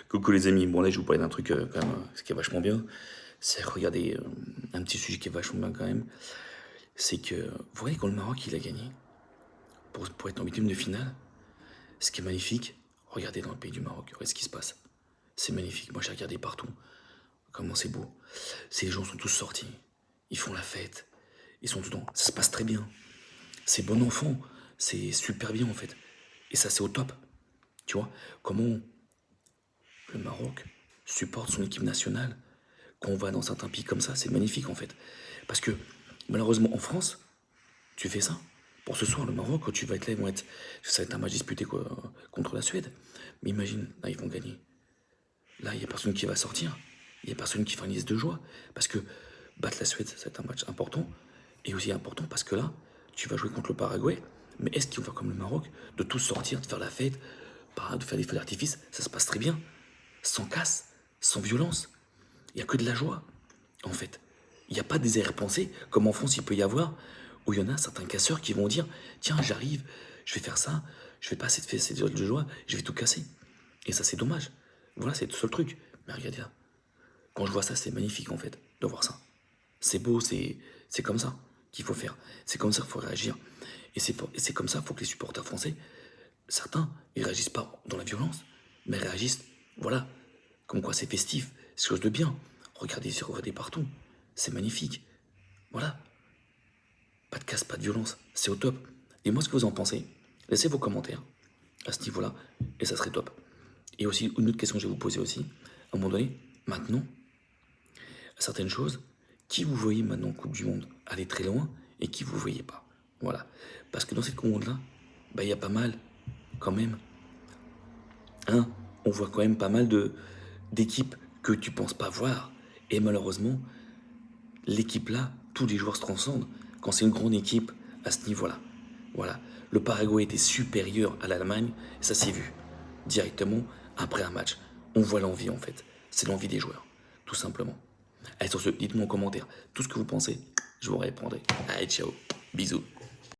Coucou les amis, bon là je vais vous parler d'un truc quand même, ce qui est vachement bien, c'est regardez un petit sujet qui est vachement bien quand même, c'est que vous voyez quand le Maroc il a gagné pour être en huitième de finale, ce qui est magnifique, regardez dans le pays du Maroc, regardez ce qui se passe, c'est magnifique, moi j'ai regardé partout, comment c'est beau, ces gens sont tous sortis, ils font la fête, ils sont dedans, ça se passe très bien, c'est bon enfant, c'est super bien en fait, et ça c'est au top, tu vois, comment le Maroc supporte son équipe nationale. Quand on va dans certains pays comme ça, c'est magnifique en fait. Parce que malheureusement en France, tu fais ça. Pour ce soir, le Maroc, quand tu vas être là, ça va être un match disputé quoi, contre la Suède. Mais imagine, là ils vont gagner. Là, il n'y a personne qui va sortir. Il n'y a personne qui fera une liste de joie. Parce que battre la Suède, ça va être un match important. Et aussi important parce que là, tu vas jouer contre le Paraguay. Mais est-ce qu'ils vont faire comme le Maroc, de tous sortir, de faire la fête, de faire des feux d'artifice? Ça se passe très bien. Sans casse, sans violence. Il n'y a que de la joie, en fait. Il n'y a pas des arrière-pensées, comme en France il peut y avoir, où il y en a certains casseurs qui vont dire tiens, j'arrive, je vais faire ça, je vais pas assez de faire cette de joie, je vais tout casser. Et ça, c'est dommage. Voilà, c'est le seul truc. Mais regardez là. Quand je vois ça, c'est magnifique, en fait, de voir ça. C'est beau, c'est comme ça qu'il faut faire. C'est comme ça qu'il faut réagir. Et c'est comme ça qu'il faut que les supporters français, certains, ils réagissent pas dans la violence, mais réagissent, voilà, comme quoi c'est festif, c'est chose de bien. Regardez partout, c'est magnifique. Voilà, pas de casse, pas de violence, c'est au top. Et moi, ce que vous en pensez, laissez vos commentaires à ce niveau-là, et ça serait top. Et aussi, une autre question que je vais vous poser aussi, à un moment donné, maintenant, certaines choses, qui vous voyez maintenant en Coupe du Monde aller très loin et qui vous voyez pas. Voilà. Parce que dans cette Coupe du Monde-là, bah, il y a pas mal, quand même, hein, on voit quand même pas mal d'équipes que tu penses pas voir. Et malheureusement, l'équipe là, tous les joueurs se transcendent quand c'est une grande équipe à ce niveau-là. Voilà. Le Paraguay était supérieur à l'Allemagne, ça s'est vu directement après un match. On voit l'envie en fait. C'est l'envie des joueurs, tout simplement. Allez, sur ce, dites-moi en commentaire tout ce que vous pensez. Je vous répondrai. Allez, ciao. Bisous.